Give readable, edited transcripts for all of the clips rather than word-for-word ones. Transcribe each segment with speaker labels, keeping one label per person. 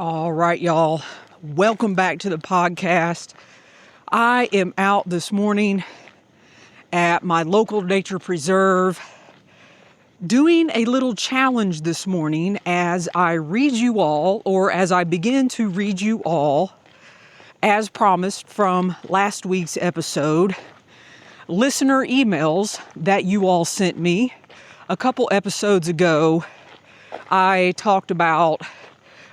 Speaker 1: All right, y'all. Welcome back to the podcast. I am out this morning at my local nature preserve doing a little challenge this morning as I read you all, or as I begin to read you all, as promised from last week's episode, listener emails that you all sent me. A couple episodes ago, I talked about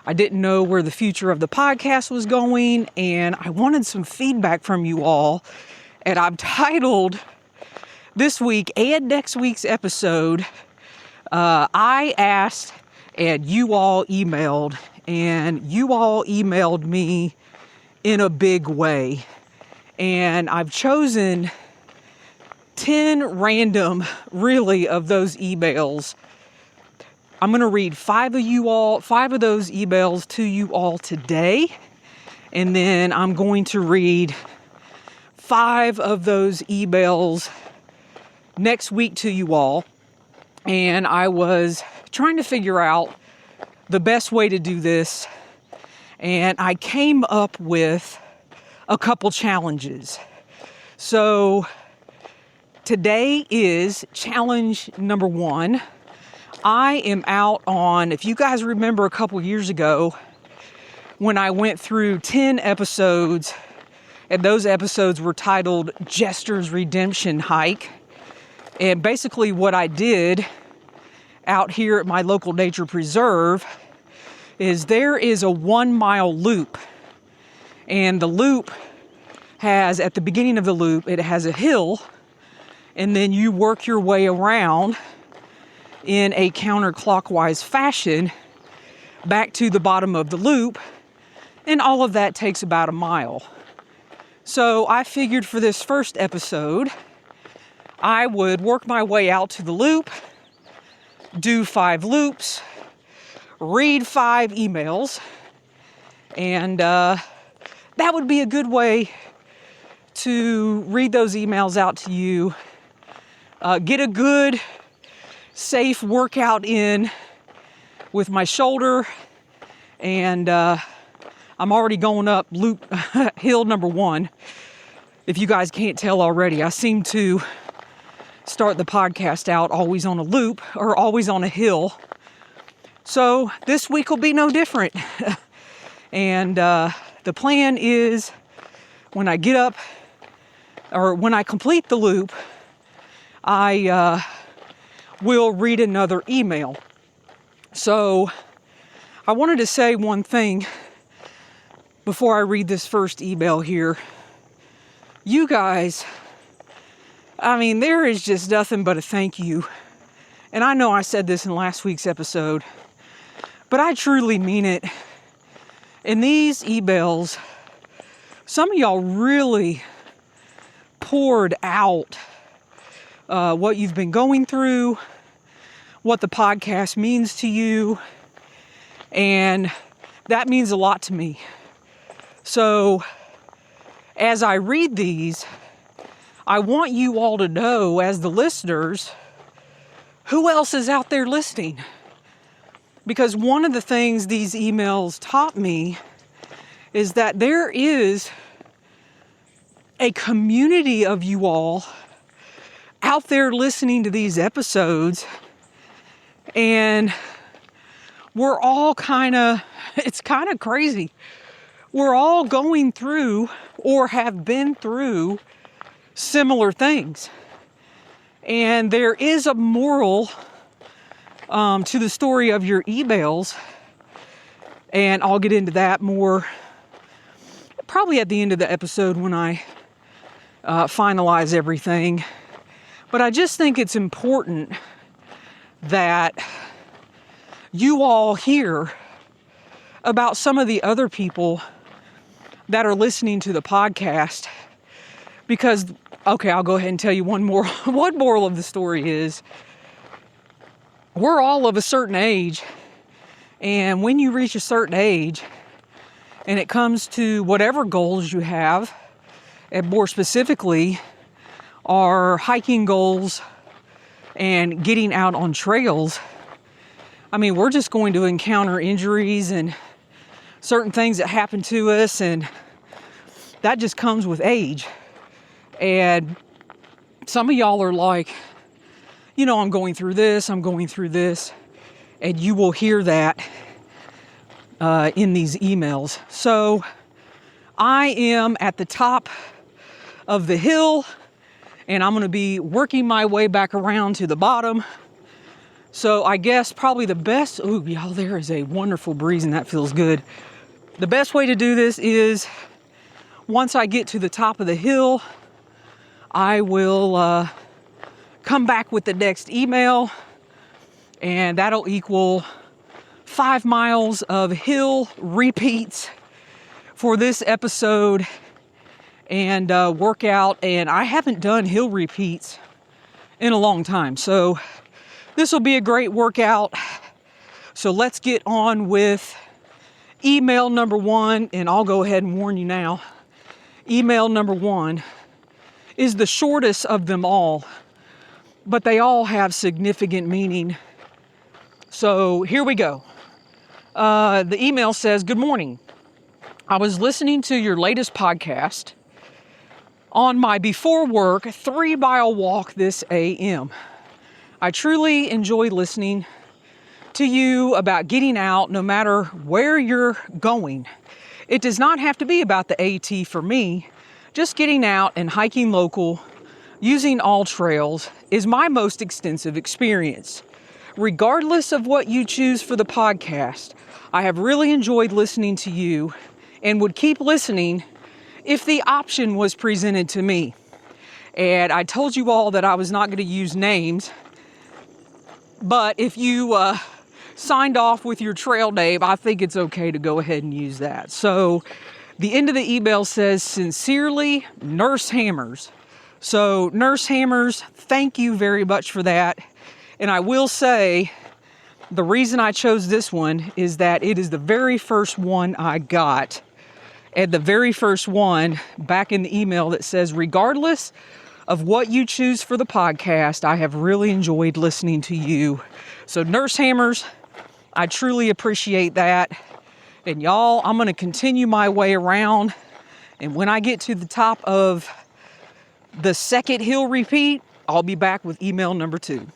Speaker 1: I didn't know where the future of the podcast was going, and I wanted some feedback from you all. And I've titled this week and next week's episode, I asked and you all emailed, and you all emailed me in a big way. And I've chosen 10 random, really, of those emails. I'm going to read five of those emails to you all today. And then I'm going to read 5 of those emails next week to you all. And I was trying to figure out the best way to do this. And I came up with a couple challenges. So today is challenge number 1. I am out on, if you guys remember a couple years ago, when I went through 10 episodes, and those episodes were titled Jester's Redemption Hike. And basically what I did out here at my local nature preserve is there is a 1-mile loop. And the loop has, at the beginning of the loop, it has a hill, and then you work your way around in a counterclockwise fashion back to the bottom of the loop, and all of that takes about a mile. So I figured for this first episode, I would work my way out to the loop, do 5 loops, read 5 emails, and that would be a good way to read those emails out to you, get a good safe workout in with my shoulder, and I'm already going up hill number 1. If you guys can't tell already, I seem to start the podcast out always on a loop or always on a hill. So this week will be no different. And the plan is when I get up, or when I complete the loop, I will read another email. So I wanted to say one thing before I read this first email here. You guys, there is just nothing but a thank you. And I know I said this in last week's episode, but I truly mean it. In these emails, some of y'all really poured out what you've been going through, what the podcast means to you, and that means a lot to me. So as I read these, I want you all to know, as the listeners, who else is out there listening. Because one of the things these emails taught me is that there is a community of you all out there listening to these episodes, and we're all it's kind of crazy. We're all going through or have been through similar things. And there is a moral to the story of your emails, and I'll get into that more probably at the end of the episode when I finalize everything. But I just think it's important that you all hear about some of the other people that are listening to the podcast. Because, okay, I'll go ahead and tell you one moral of the story is, we're all of a certain age. And when you reach a certain age, and it comes to whatever goals you have, and more specifically, our hiking goals and getting out on trails, we're just going to encounter injuries and certain things that happen to us, and that just comes with age. And some of y'all are like, I'm going through this, and you will hear that in these emails. So I am at the top of the hill, and I'm going to be working my way back around to the bottom. So I guess probably the best, y'all, there is a wonderful breeze and that feels good. The best way to do this is once I get to the top of the hill, I will come back with the next email, and that'll equal 5 miles of hill repeats for this episode and workout. And I haven't done hill repeats in a long time, so this will be a great workout. So let's get on with email number 1, and I'll go ahead and warn you now. Email number 1 is the shortest of them all, but they all have significant meaning. So here we go. The email says, "Good morning. I was listening to your latest podcast on my before work 3-mile walk this AM. I truly enjoy listening to you about getting out no matter where you're going. It does not have to be about the AT for me. Just getting out and hiking local, using all trails, is my most extensive experience. Regardless of what you choose for the podcast, I have really enjoyed listening to you and would keep listening if the option was presented to me." And I told you all that I was not going to use names, but if you signed off with your trail name, I think it's okay to go ahead and use that. So the end of the email says, "Sincerely, Nurse Hammers." So Nurse Hammers, thank you very much for that. And I will say, the reason I chose this one is that it is the very first one I got. And the very first one back in the email that says, "Regardless of what you choose for the podcast, I have really enjoyed listening to you." So Nurse Hammers, I truly appreciate that. And y'all, I'm going to continue my way around. And when I get to the top of the second hill repeat, I'll be back with email number 2.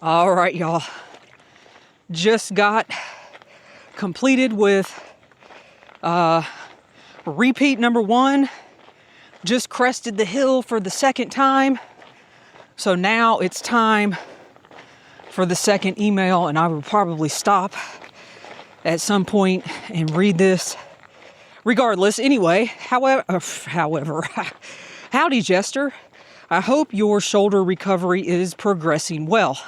Speaker 1: All right, y'all. Just got completed with repeat number 1. Just crested the hill for the second time. So now it's time for the second email, and I will probably stop at some point and read this. Regardless, anyway, however, howdy, Jester. I hope your shoulder recovery is progressing well.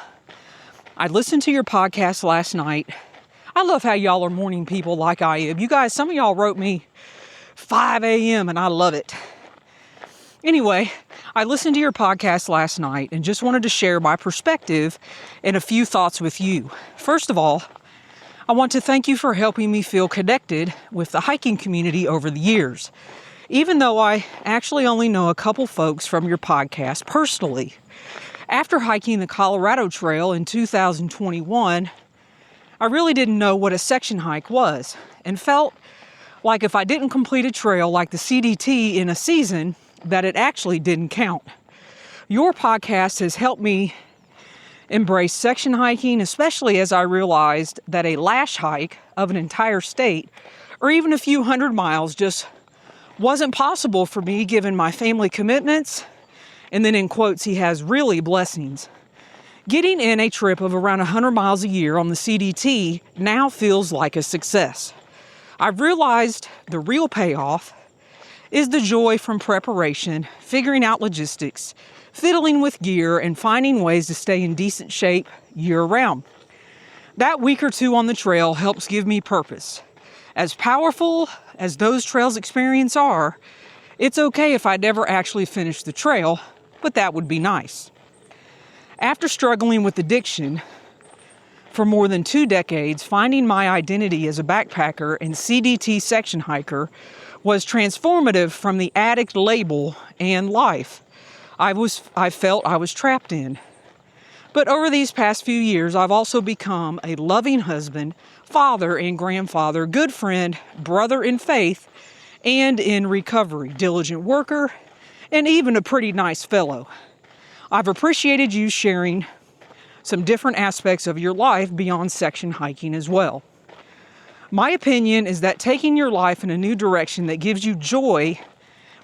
Speaker 1: I listened to your podcast last night. I love how y'all are morning people like I am. You guys, some of y'all wrote me 5 a.m. and I love it. Anyway, I listened to your podcast last night and just wanted to share my perspective and a few thoughts with you. First of all, I want to thank you for helping me feel connected with the hiking community over the years, even though I actually only know a couple folks from your podcast personally. After hiking the Colorado Trail in 2021, I really didn't know what a section hike was and felt like if I didn't complete a trail like the CDT in a season, that it actually didn't count. Your podcast has helped me embrace section hiking, especially as I realized that a lash hike of an entire state or even a few 100 miles just wasn't possible for me given my family commitments. And then in quotes, he has really blessings. Getting in a trip of around 100 miles a year on the CDT now feels like a success. I've realized the real payoff is the joy from preparation, figuring out logistics, fiddling with gear, and finding ways to stay in decent shape year-round. That week or two on the trail helps give me purpose. As powerful as those trails experience are, it's okay if I never actually finish the trail, but that would be nice. After struggling with addiction for more than 2 decades, finding my identity as a backpacker and CDT section hiker was transformative from the addict label and life I felt I was trapped in. But over these past few years, I've also become a loving husband, father and grandfather, good friend, brother in faith, and in recovery, diligent worker, and even a pretty nice fellow. I've appreciated you sharing some different aspects of your life beyond section hiking as well. My opinion is that taking your life in a new direction that gives you joy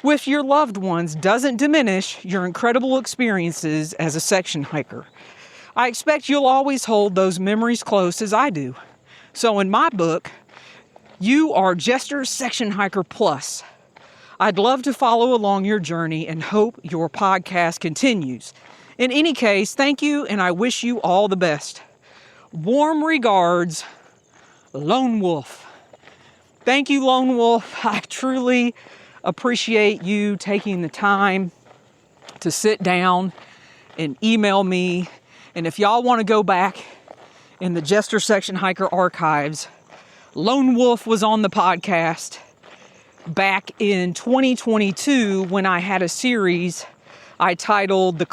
Speaker 1: with your loved ones doesn't diminish your incredible experiences as a section hiker. I expect you'll always hold those memories close as I do. So in my book, you are Jester's Section Hiker Plus. I'd love to follow along your journey and hope your podcast continues. In any case, thank you, and I wish you all the best. Warm regards, Lone Wolf. Thank you, Lone Wolf. I truly appreciate you taking the time to sit down and email me. And if y'all want to go back in the Jester Section Hiker archives, Lone Wolf was on the podcast back in 2022 when I had a series I titled the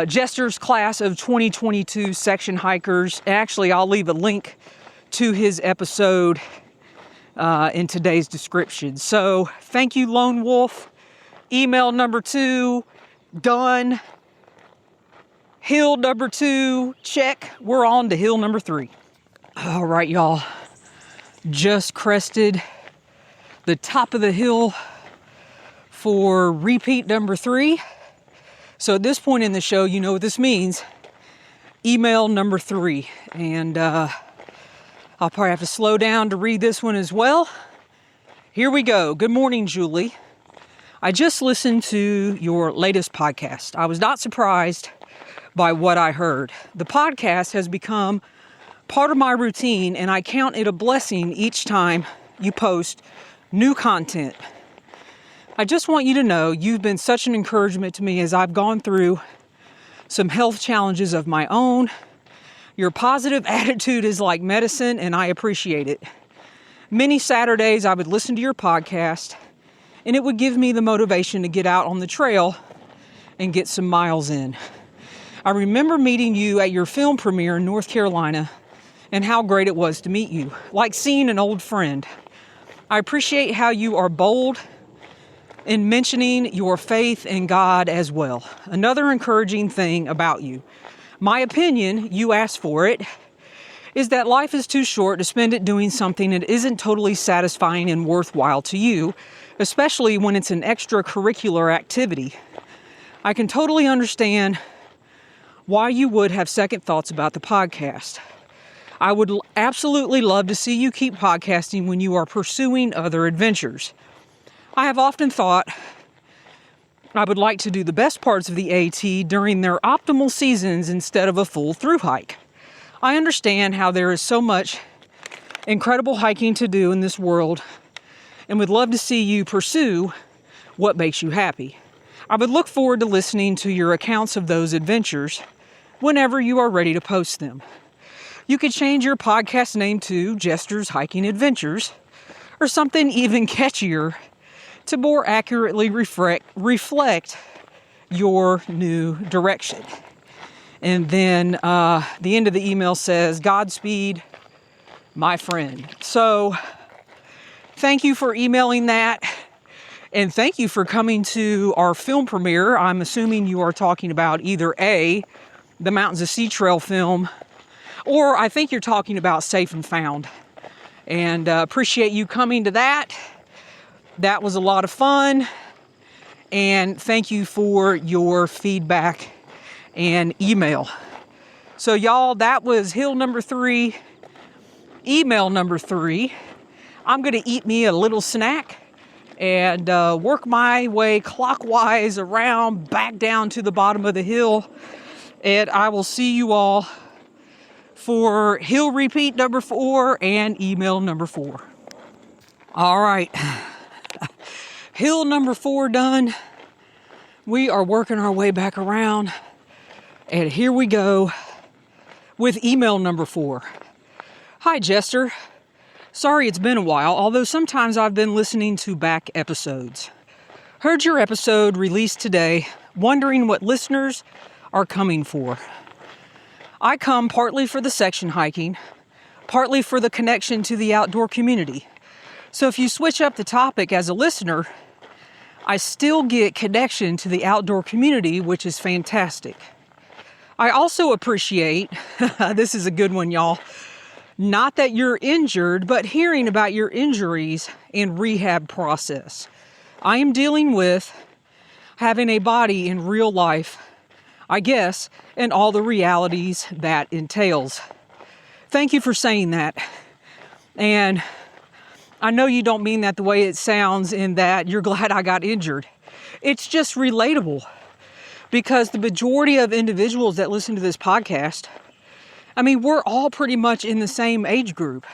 Speaker 1: Jester's Class of 2022 Section Hikers. Actually, I'll leave a link to his episode in today's description. So thank you, Lone Wolf. Email number 2, done. Hill number 2, check. We're on to hill number 3. All right, y'all. Just crested the top of the hill for repeat number 3. So at this point in the show, you know what this means. Email number 3. And I'll probably have to slow down to read this one as well. Here we go. Good morning, Julie. I just listened to your latest podcast. I was not surprised by what I heard. The podcast has become part of my routine, and I count it a blessing each time you post new content. I just want you to know you've been such an encouragement to me as I've gone through some health challenges of my own. Your positive attitude is like medicine, and I appreciate it. Many Saturdays I would listen to your podcast, and it would give me the motivation to get out on the trail and get some miles in. I remember meeting you at your film premiere in North Carolina and how great it was to meet you, like seeing an old friend. I appreciate how you are bold in mentioning your faith in God as well. Another encouraging thing about you, my opinion, you asked for it, is that life is too short to spend it doing something that isn't totally satisfying and worthwhile to you, especially when it's an extracurricular activity. I can totally understand why you would have second thoughts about the podcast. I would absolutely love to see you keep podcasting when you are pursuing other adventures. I have often thought I would like to do the best parts of the AT during their optimal seasons instead of a full through hike. I understand how there is so much incredible hiking to do in this world and would love to see you pursue what makes you happy. I would look forward to listening to your accounts of those adventures whenever you are ready to post them. You could change your podcast name to Jester's Hiking Adventures or something even catchier to more accurately reflect your new direction. And then the end of the email says, Godspeed, my friend. So thank you for emailing that. And thank you for coming to our film premiere. I'm assuming you are talking about either A, the Mountains of Sea Trail film, or I think you're talking about Safe and Found. And appreciate you coming to that. That was a lot of fun. And thank you for your feedback and email. So y'all, that was hill number 3, email number 3. I'm going to eat me a little snack and work my way clockwise around back down to the bottom of the hill. And I will see you all for hill repeat number 4 and email number 4. All right. Hill number 4 done. We are working our way back around. And here we go with email number 4. Hi, Jester. Sorry it's been a while, although sometimes I've been listening to back episodes. Heard your episode released today, wondering what listeners are coming for. I come partly for the section hiking, partly for the connection to the outdoor community. So if you switch up the topic as a listener, I still get connection to the outdoor community, which is fantastic. I also appreciate, this is a good one, y'all, not that you're injured, but hearing about your injuries and rehab process. I am dealing with having a body in real life, I guess, and all the realities that entails. Thank you for saying that. And I know you don't mean that the way it sounds in that you're glad I got injured. It's just relatable because the majority of individuals that listen to this podcast, I mean, we're all pretty much in the same age group.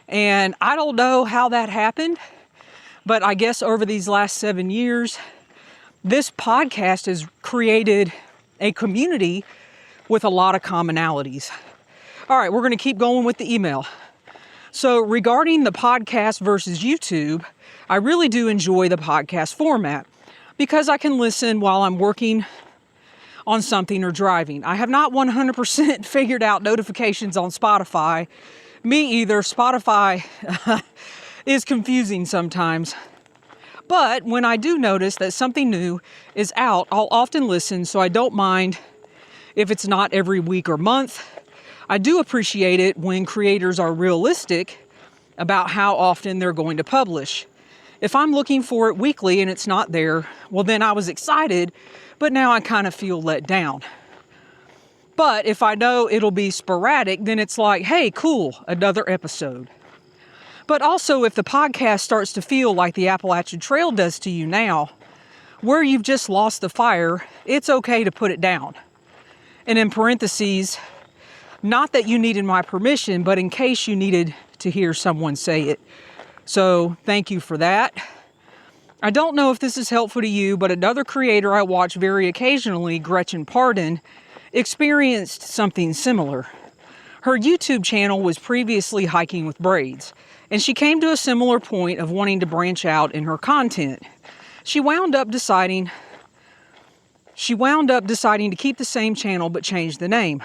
Speaker 1: And I don't know how that happened, but I guess over these last 7 years, this podcast has created a community with a lot of commonalities. All right, we're going to keep going with the email. So regarding the podcast versus YouTube, I really do enjoy the podcast format because I can listen while I'm working on something or driving. I have not 100% figured out notifications on Spotify. Me either. Spotify is confusing sometimes. But when I do notice that something new is out, I'll often listen, so I don't mind if it's not every week or month. I do appreciate it when creators are realistic about how often they're going to publish. If I'm looking for it weekly and it's not there, well then I was excited, but now I kind of feel let down. But if I know it'll be sporadic, then it's like, hey, cool, another episode. But also if the podcast starts to feel like the Appalachian Trail does to you now, where you've just lost the fire, it's okay to put it down. And in parentheses, not that you needed my permission, but in case you needed to hear someone say it. So thank you for that. I don't know if this is helpful to you, but another creator I watch very occasionally, Gretchen Pardon, experienced something similar. Her YouTube channel was previously Hiking with Braids, and she came to a similar point of wanting to branch out in her content. She wound up deciding to keep the same channel but change the name.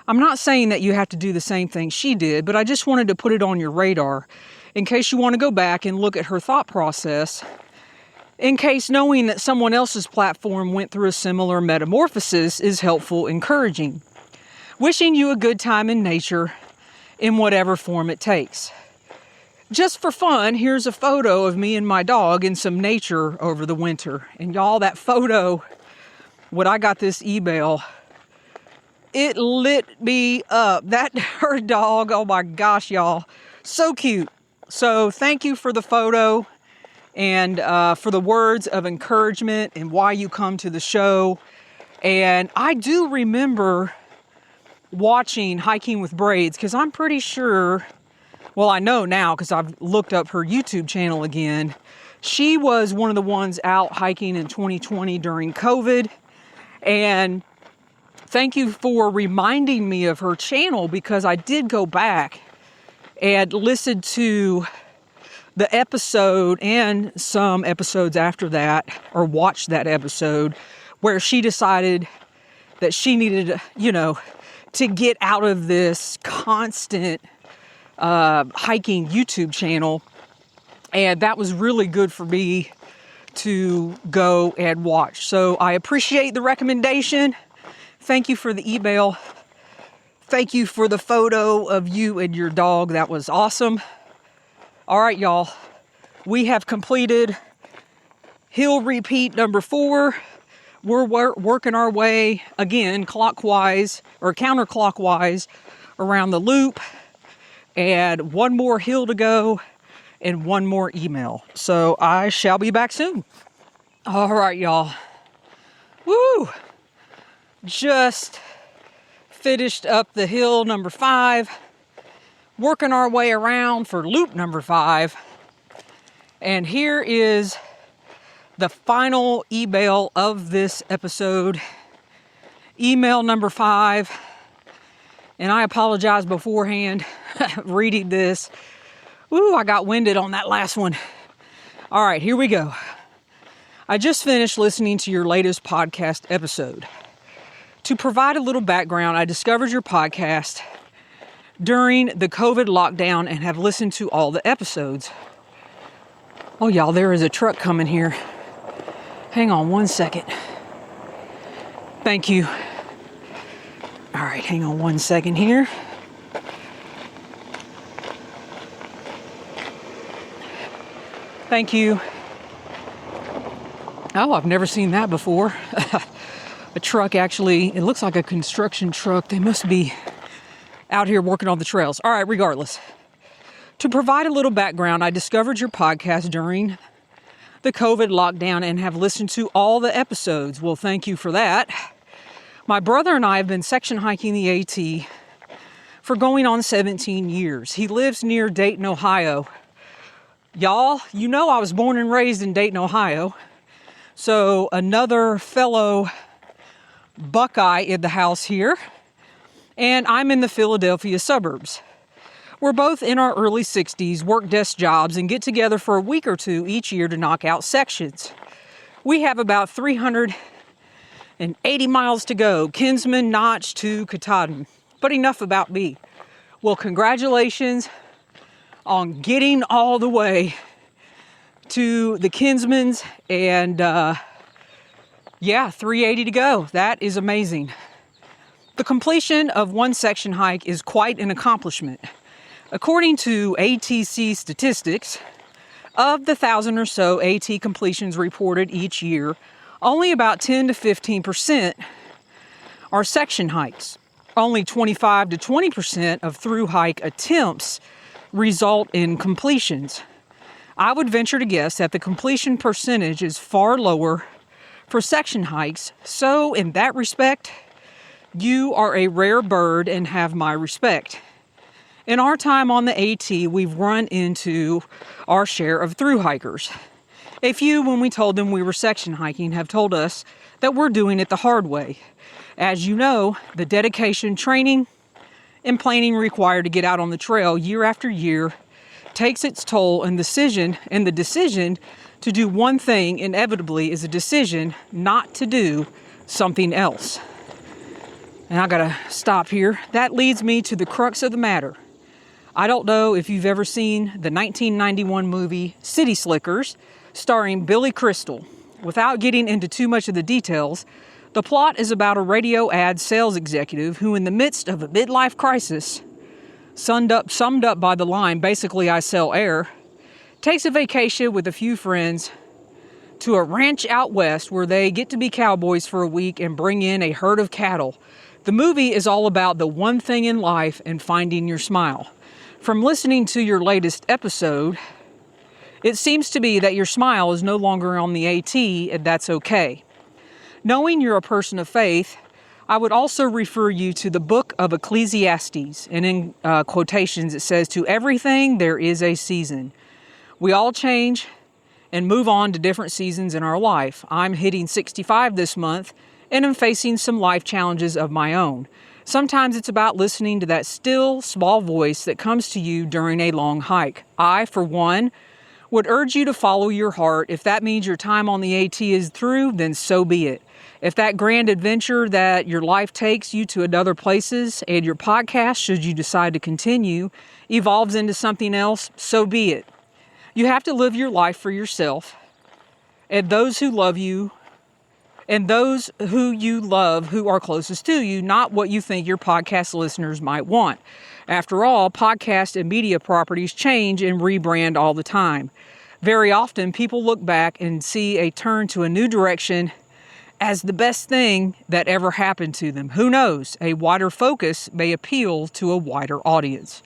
Speaker 1: I'm not saying that you have to do the same thing she did, but I just wanted to put it on your radar in case you want to go back and look at her thought process, in case knowing that someone else's platform went through a similar metamorphosis is helpful, encouraging. Wishing you a good time in nature in whatever form it takes. Just for fun, here's a photo of me and my dog in some nature over the winter. And y'all, that photo, when I got this email, it lit me up. That her dog, oh my gosh, y'all, so cute. So thank you for the photo and for the words of encouragement and why you come to the show. And I do remember watching Hiking with Braids because I'm pretty sure, well, I know now because I've looked up her YouTube channel again. She was one of the ones out hiking in 2020 during COVID. And thank you for reminding me of her channel because I did go back and listen to the episode and some episodes after that, or watched that episode where she decided that she needed, to get out of this constant hiking YouTube channel. And that was really good for me to go and watch. So I appreciate the recommendation. Thank you for the email. Thank you for the photo of you and your dog. That was awesome. All right, y'all. We have completed hill repeat number 4. We're working our way again clockwise or counterclockwise around the loop. And one more hill to go and one more email. So I shall be back soon. All right, y'all. Woo! Just finished up the hill number 5, working our way around for loop number 5. And here is the final email of this episode. Email number 5. And I apologize beforehand reading this. Ooh, I got winded on that last one. All right, here we go. I just finished listening to your latest podcast episode. To provide a little background, I discovered your podcast during the COVID lockdown and have listened to all the episodes. Oh, y'all, there is a truck coming here. Hang on one second. Thank you. All right, hang on one second here. Thank you. Oh, I've never seen that before. A truck, actually, it looks like a construction truck. They must be out here working on the trails. All right, regardless. To provide a little background, I discovered your podcast during the COVID lockdown and have listened to all the episodes. Well, thank you for that. My brother and I have been section hiking the AT for going on 17 years. He lives near Dayton, Ohio. Y'all, you know I was born and raised in Dayton, Ohio. So another fellow Buckeye in the house here. And I'm in the Philadelphia suburbs. We're both in our early 60s, work desk jobs, and get together for a week or two each year to knock out sections. We have about 380 miles to go, Kinsman Notch to Katahdin. But enough about me. Well, congratulations on getting all the way to the Kinsmans, and 380 to go. That is amazing. The completion of one section hike is quite an accomplishment. According to ATC statistics, of the 1,000 or so AT completions reported each year, only about 10 to 15% are section hikes. Only 25 to 20% of through hike attempts result in completions. I would venture to guess that the completion percentage is far lower for section hikes, so in that respect, you are a rare bird and have my respect. In our time on the AT, we've run into our share of through hikers. A few, when we told them we were section hiking, have told us that we're doing it the hard way. As you know, the dedication, training, and planning required to get out on the trail year after year takes its toll, and the decision to do one thing inevitably is a decision not to do something else. And I gotta stop here. That leads me to the crux of the matter. I don't know if you've ever seen the 1991 movie City Slickers, starring Billy Crystal. Without getting into too much of the details, the plot is about a radio ad sales executive who, in the midst of a midlife crisis, summed up by the line, basically I sell air, takes a vacation with a few friends to a ranch out west where they get to be cowboys for a week and bring in a herd of cattle. The movie is all about the one thing in life and finding your smile. From listening to your latest episode, it seems to be that your smile is no longer on the AT, and that's okay. Knowing you're a person of faith, I would also refer you to the book of Ecclesiastes, and in quotations it says, "To everything there is a season." We all change and move on to different seasons in our life. I'm hitting 65 this month, and I'm facing some life challenges of my own. Sometimes it's about listening to that still, small voice that comes to you during a long hike. I, for one, would urge you to follow your heart. If that means your time on the AT is through, then so be it. If that grand adventure that your life takes you to other places and your podcast, should you decide to continue, evolves into something else, so be it. You have to live your life for yourself and those who love you and those who you love who are closest to you, not what you think your podcast listeners might want. After all, podcast and media properties change and rebrand all the time. Very often, people look back and see a turn to a new direction as the best thing that ever happened to them. Who knows? A wider focus may appeal to a wider audience.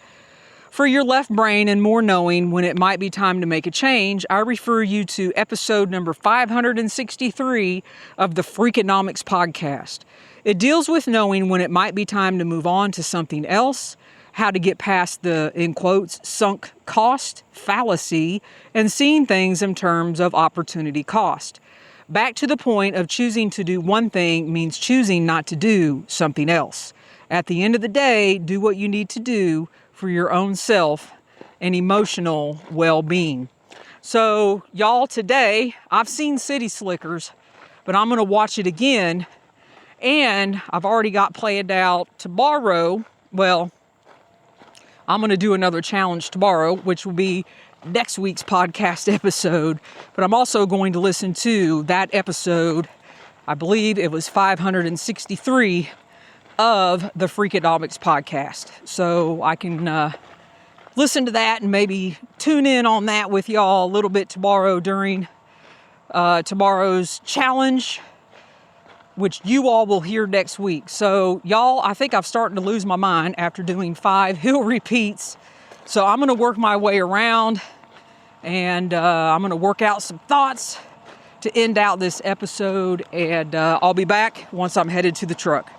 Speaker 1: For your left brain and more knowing when it might be time to make a change, I refer you to episode number 563 of the Freakonomics podcast. It deals with knowing when it might be time to move on to something else, how to get past the, in quotes, sunk cost fallacy, and seeing things in terms of opportunity cost. Back to the point of choosing to do one thing means choosing not to do something else. At the end of the day, do what you need to do for your own self and emotional well-being. So, y'all, today, I've seen City Slickers, but I'm going to watch it again And I've already got planned out tomorrow. Well, I'm going to do another challenge tomorrow, which will be next week's podcast episode. But I'm also going to listen to that episode. I believe it was 563 of the Freakonomics podcast. So I can listen to that and maybe tune in on that with y'all a little bit tomorrow during tomorrow's challenge, which you all will hear next week. So y'all, I think I'm starting to lose my mind after doing 5 hill repeats. So I'm going to work my way around, and I'm going to work out some thoughts to end out this episode, and I'll be back once I'm headed to the truck.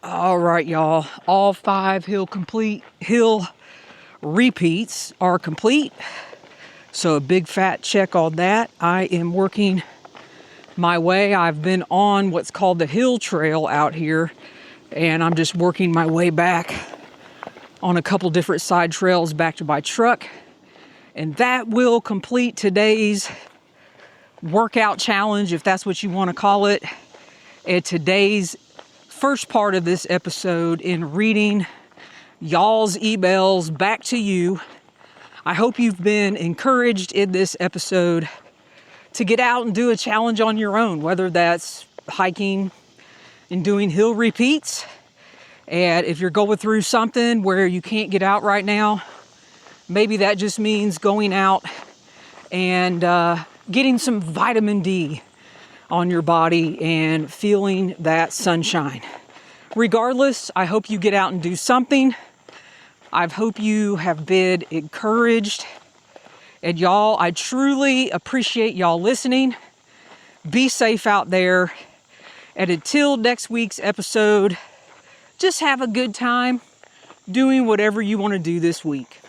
Speaker 1: All right, y'all, all 5 hill repeats are complete. So a big fat check on that. I am working my way. I've been on what's called the hill trail out here, and I'm just working my way back on a couple different side trails back to my truck. And that will complete today's workout challenge, if that's what you want to call it. And today's first part of this episode in reading y'all's emails back to you. I hope you've been encouraged in this episode to get out and do a challenge on your own, whether that's hiking and doing hill repeats. And if you're going through something where you can't get out right now, maybe that just means going out and getting some vitamin D on your body and feeling that sunshine. Regardless, I hope you get out and do something. I hope you have been encouraged. And y'all, I truly appreciate y'all listening. Be safe out there. And until next week's episode, just have a good time doing whatever you want to do this week.